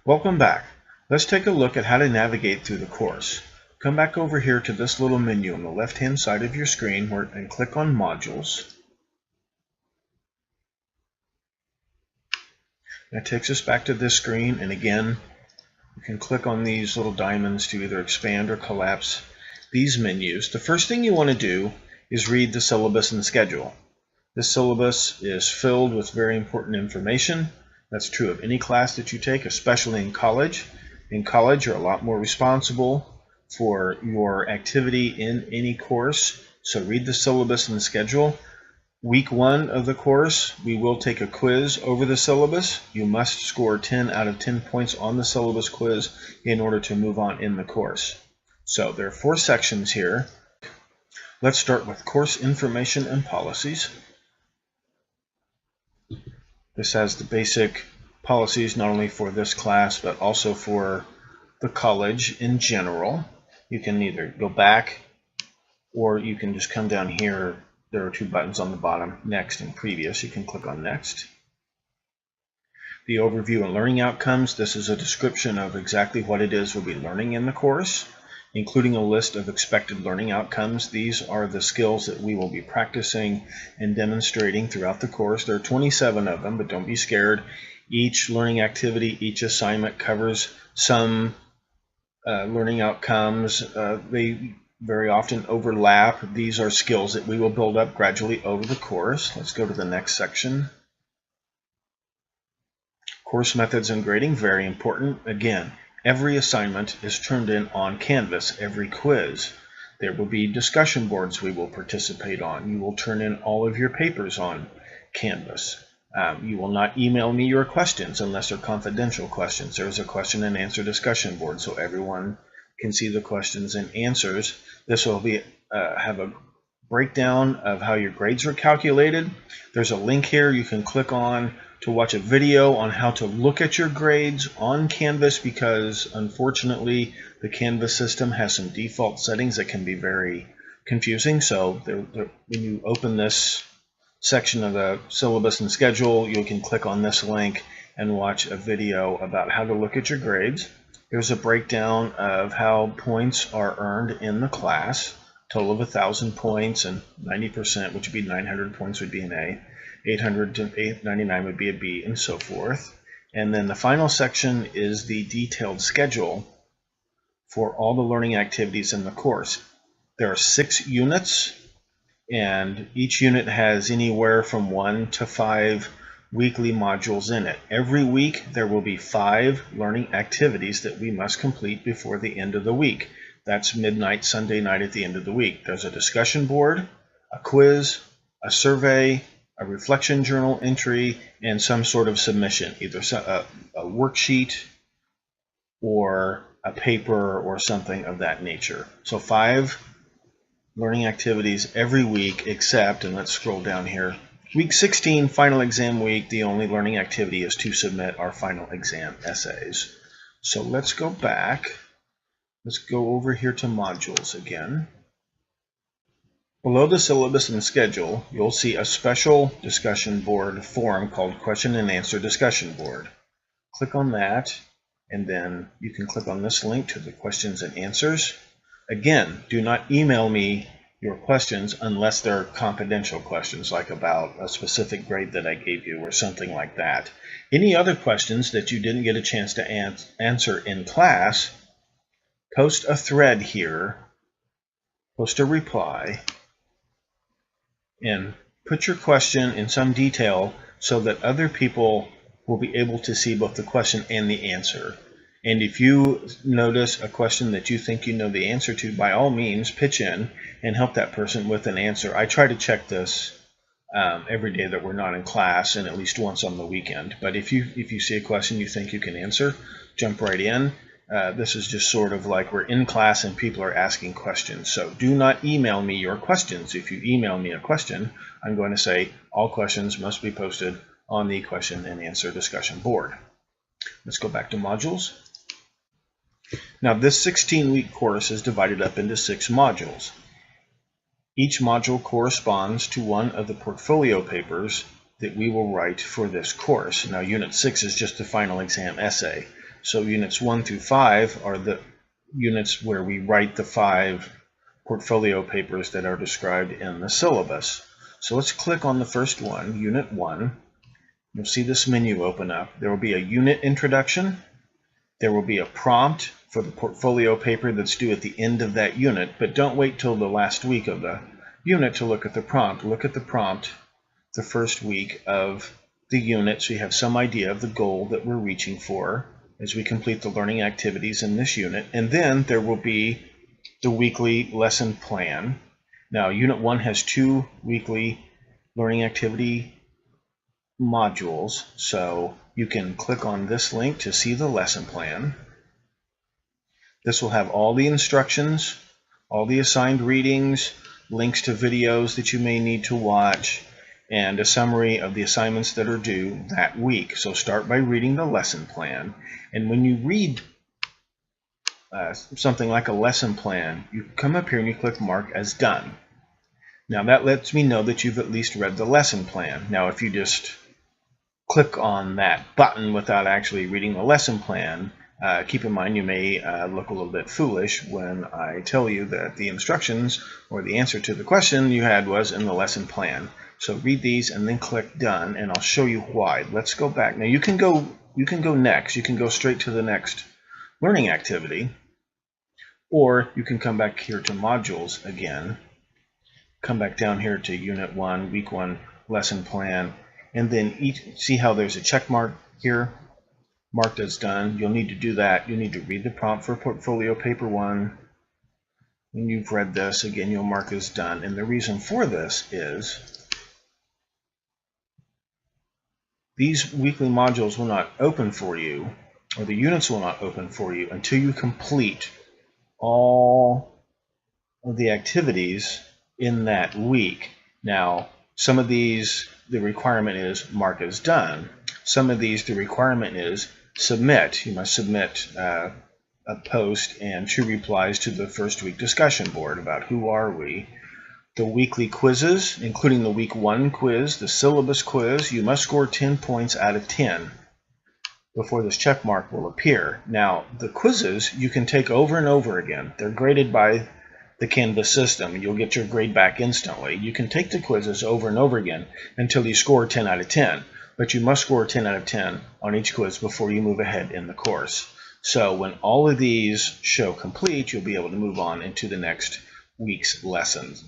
Welcome back. Let's take a look at how to navigate through the course. Come back over here to this little menu on the left-hand side of your screen and click on Modules. That takes us back to this screen, and again, you can click on these little diamonds to either expand or collapse these menus. The first thing you want to do is read the syllabus and schedule. This syllabus is filled with very important information. That's true of any class that you take, especially in college. In college, you're a lot more responsible for your activity in any course. So read the syllabus and schedule. Week 1 of the course, we will take a quiz over the syllabus. You must score 10 out of 10 points on the syllabus quiz in order to move on in the course. So there are 4 sections here. Let's start with course information and policies. This has the basic policies not only for this class but also for the college in general. You can either go back or you can just come down here. There are 2 buttons on the bottom, Next and Previous. You can click on Next. The overview and learning outcomes. This is a description of exactly what it is we'll be learning in the course, including a list of expected learning outcomes. These are the skills that we will be practicing and demonstrating throughout the course. There are 27 of them, but don't be scared. Each learning activity, each assignment covers some learning outcomes. They very often overlap. These are skills that we will build up gradually over the course. Let's go to the next section. Course methods and grading, very important. Again, every assignment is turned in on Canvas, every quiz. There will be discussion boards we will participate on. You will turn in all of your papers on Canvas. You will not email me your questions unless they're confidential questions. There's a question and answer discussion board so everyone can see the questions and answers. This will be have a breakdown of how your grades are calculated. There's a link here you can click on to watch a video on how to look at your grades on Canvas, because unfortunately the Canvas system has some default settings that can be very confusing. So when you open this section of the syllabus and schedule, you can click on this link and watch a video about how to look at your grades. Here's a breakdown of how points are earned in the class. Total of 1,000 points, and 90%, which would be 900 points, would be an A. 800 to 899 would be a B, and so forth. And then the final section is the detailed schedule for all the learning activities in the course. There are 6 units, and each unit has anywhere from 1 to 5 weekly modules in it. Every week there will be 5 learning activities that we must complete before the end of the week. That's midnight Sunday night at the end of the week. There's a discussion board, a quiz, a survey, a reflection journal entry, and some sort of submission, either a worksheet or a paper or something of that nature. So 5 learning activities every week, except, and let's scroll down here, week 16, final exam week, the only learning activity is to submit our final exam essays. So let's go back. Let's go over here to modules again. Below the syllabus and schedule, you'll see a special discussion board forum called Question and Answer Discussion Board. Click on that, and then you can click on this link to the questions and answers. Again, do not email me your questions unless they're confidential questions, like about a specific grade that I gave you or something like that. Any other questions that you didn't get a chance to answer in class, post a thread here, post a reply, and put your question in some detail so that other people will be able to see both the question and the answer. And if you notice a question that you think you know the answer to, by all means, pitch in and help that person with an answer. I try to check this every day that we're not in class, and at least once on the weekend. But if you see a question you think you can answer, jump right in. This is just sort of like we're in class and people are asking questions. So do not email me your questions. If you email me a question, I'm going to say all questions must be posted on the question and answer discussion board. Let's go back to modules. Now this 16-week course is divided up into 6 modules. Each module corresponds to one of the portfolio papers that we will write for this course. Now Unit 6 is just the final exam essay. So units 1 through 5 are the units where we write the 5 portfolio papers that are described in the syllabus. So let's click on the first one, Unit 1. You'll see this menu open up. There will be a unit introduction. There will be a prompt for the portfolio paper that's due at the end of that unit, but don't wait till the last week of the unit to look at the prompt. Look at the prompt the first week of the unit so you have some idea of the goal that we're reaching for as we complete the learning activities in this unit. And then there will be the weekly lesson plan. Now, Unit 1 has 2 weekly learning activity modules, so you can click on this link to see the lesson plan. This will have all the instructions, all the assigned readings, links to videos that you may need to watch, and a summary of the assignments that are due that week. So start by reading the lesson plan, and when you read something like a lesson plan, you come up here and you click Mark as Done. Now that lets me know that you've at least read the lesson plan. Now if you just click on that button without actually reading the lesson plan, keep in mind you may look a little bit foolish when I tell you that the instructions or the answer to the question you had was in the lesson plan. So read these and then click Done, and I'll show you why. Let's go back. Now you can go next. You can go straight to the next learning activity, or you can come back here to Modules again. Come back down here to Unit 1, Week 1 Lesson Plan, and then see how there's a check mark here, marked as done. You'll need to do that. You need to read the prompt for Portfolio Paper 1. When you've read this, again, you'll mark as done. And the reason for this is these weekly modules will not open for you, or the units will not open for you until you complete all of the activities in that week. Now, some of these, the requirement is mark as done. Some of these, the requirement is submit. You must submit a post and 2 replies to the first week discussion board about who are we. The weekly quizzes, including the week 1 quiz, the syllabus quiz, you must score 10 points out of 10 before this check mark will appear. Now, the quizzes you can take over and over again. They're graded by the Canvas system. You'll get your grade back instantly. You can take the quizzes over and over again until you score 10 out of 10, but you must score 10 out of 10 on each quiz before you move ahead in the course. So when all of these show complete, you'll be able to move on into the next week's lessons.